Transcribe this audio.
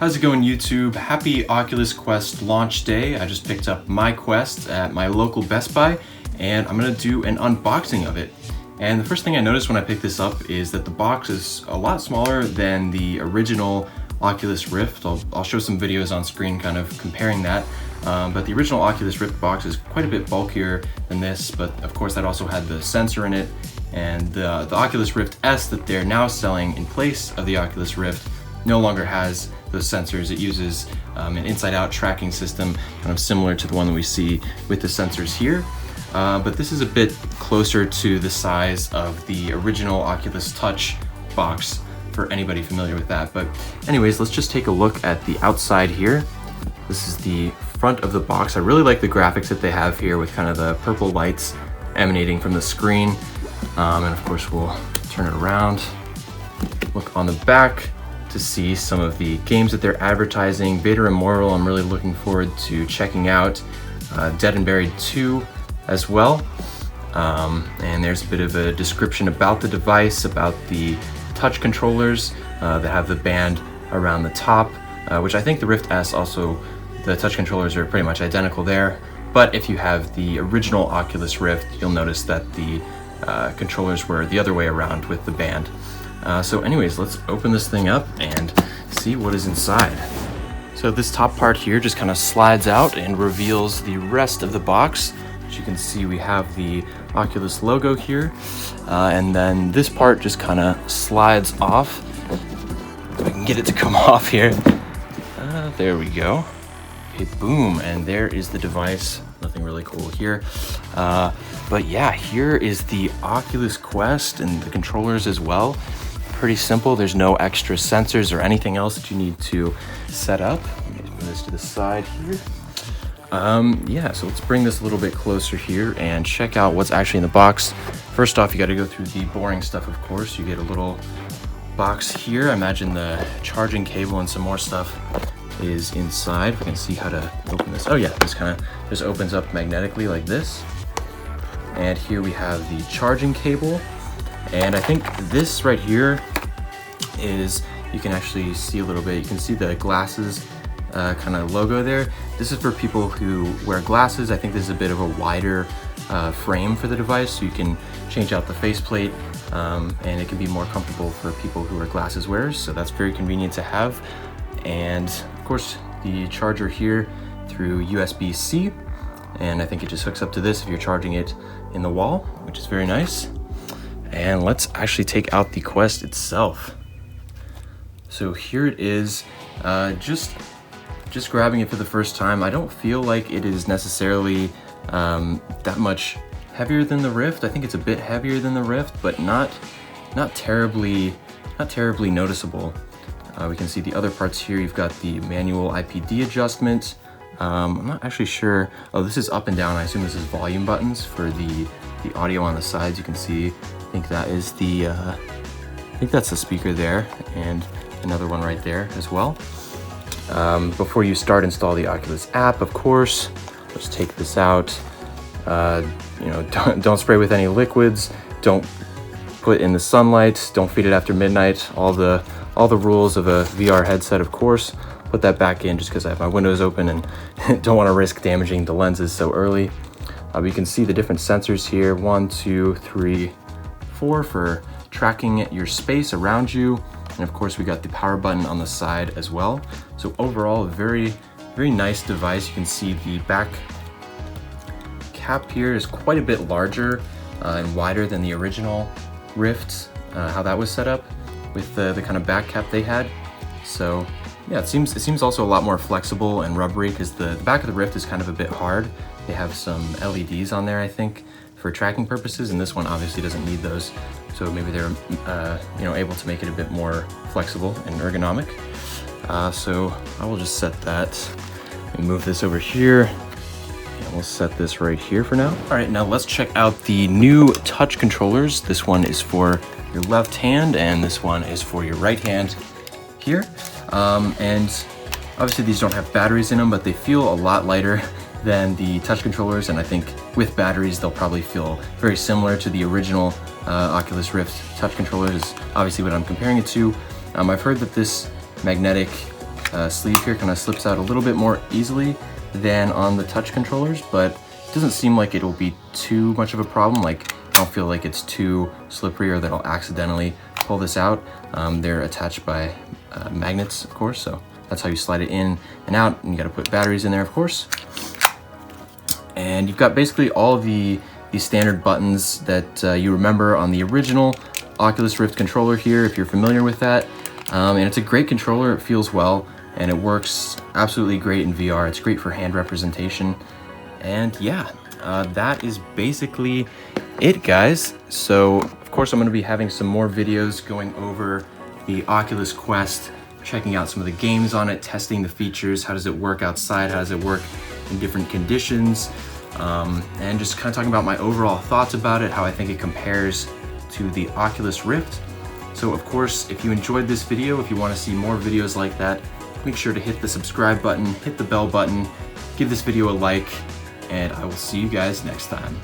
How's it going, YouTube? Happy Oculus Quest launch day. I just picked up my Quest at my local Best Buy and I'm gonna do an unboxing of it. And the first thing I noticed when I picked this up is that the box is a lot smaller than the original Oculus Rift. I'll show some videos on screen kind of comparing that. But the original Oculus Rift box is quite a bit bulkier than this, but of course that also had the sensor in it. And the Oculus Rift S that they're now selling in place of the Oculus Rift no longer has those sensors. It uses an inside-out tracking system, kind of similar to the one that we see with the sensors here. But this is a bit closer to the size of the original Oculus Touch box for anybody familiar with that. But anyways, let's just take a look at the outside here. This is the front of the box. I really like the graphics that they have here with kind of the purple lights emanating from the screen. And of course, we'll turn it around, look on the back to see some of the games that they're advertising. Vader Immortal, I'm really looking forward to checking out. Dead and Buried 2 as well. And there's a bit of a description about the device, about the touch controllers that have the band around the top, which I think the Rift S also, the touch controllers are pretty much identical there. But if you have the original Oculus Rift, you'll notice that the controllers were the other way around with the band. So anyways, let's open this thing up and see what is inside. So this top part here just kind of slides out and reveals the rest of the box. As you can see, we have the Oculus logo here. And then this part just kind of slides off. If I can get it to come off here. There we go. Okay, boom, and there is the device. Nothing really cool here. But yeah, here is the Oculus Quest and the controllers as well. Pretty simple. There's no extra sensors or anything else that you need to set up. Let me move this to the side here. Yeah, so let's bring this a little bit closer here and check out what's actually in the box. First off, you got to go through the boring stuff, of course. You get a little box here. I imagine the charging cable and some more stuff is inside. If I can see how to open this. Oh yeah, this kind of just opens up magnetically like this. And here we have the charging cable. And I think this right here is, you can actually see a little bit. You can see the glasses kind of logo there. This is for people who wear glasses. I think this is a bit of a wider frame for the device, so you can change out the faceplate and it can be more comfortable for people who are glasses wearers. So that's very convenient to have. And of course, the charger here through USB-C. And I think it just hooks up to this if you're charging it in the wall, which is very nice. And let's actually take out the Quest itself. So here it is, just grabbing it for the first time. I don't feel like it is necessarily that much heavier than the Rift. I think it's a bit heavier than the Rift, but not terribly noticeable. We can see the other parts here. You've got the manual IPD adjustment. I'm not actually sure. Oh, this is up and down. I assume this is volume buttons for the audio on the sides. You can see, I think that is the, I think that's the speaker there, and another one right there as well. Before you start, install the Oculus app, of course. Let's take this out. You know, don't spray with any liquids. Don't put in the sunlight. Don't feed it after midnight. All the rules of a VR headset, of course. Put that back in just because I have my windows open and don't want to risk damaging the lenses so early. We can see the different sensors here, 1, 2, 3, 4 for tracking your space around you. And of course, we got the power button on the side as well. So overall, a very, very nice device. You can see the back cap here is quite a bit larger and wider than the original Rift, how that was set up with the kind of back cap they had. So yeah, it seems also a lot more flexible and rubbery because the back of the Rift is kind of a bit hard. They have some LEDs on there, I think, for tracking purposes, and this one obviously doesn't need those. So maybe they're you know, able to make it a bit more flexible and ergonomic. So I will just set that and move this over here. And we'll set this right here for now. All right, now let's check out the new touch controllers. This one is for your left hand and this one is for your right hand here. And obviously these don't have batteries in them, but they feel a lot lighter than the touch controllers, and I think with batteries they'll probably feel very similar to the original Oculus Rift touch controllers, is obviously what I'm comparing it to. I've heard that this magnetic sleeve here kind of slips out a little bit more easily than on the touch controllers, but it doesn't seem like it'll be too much of a problem. Like, I don't feel like it's too slippery or that I'll accidentally pull this out. They're attached by magnets, of course, so that's how you slide it in and out, and you got to put batteries in there, of course. And you've got basically all of the standard buttons that you remember on the original Oculus Rift controller here, if you're familiar with that. And it's a great controller, it feels well, and it works absolutely great in VR. It's great for hand representation. And yeah, that is basically it, guys. So of course I'm going to be having some more videos going over the Oculus Quest, checking out some of the games on it, testing the features, how does it work outside, how does it work in different conditions, and just kind of talking about my overall thoughts about it, how I think it compares to the Oculus Rift. So of course, if you enjoyed this video, if you want to see more videos like that, make sure to hit the subscribe button, hit the bell button, give this video a like, and I will see you guys next time.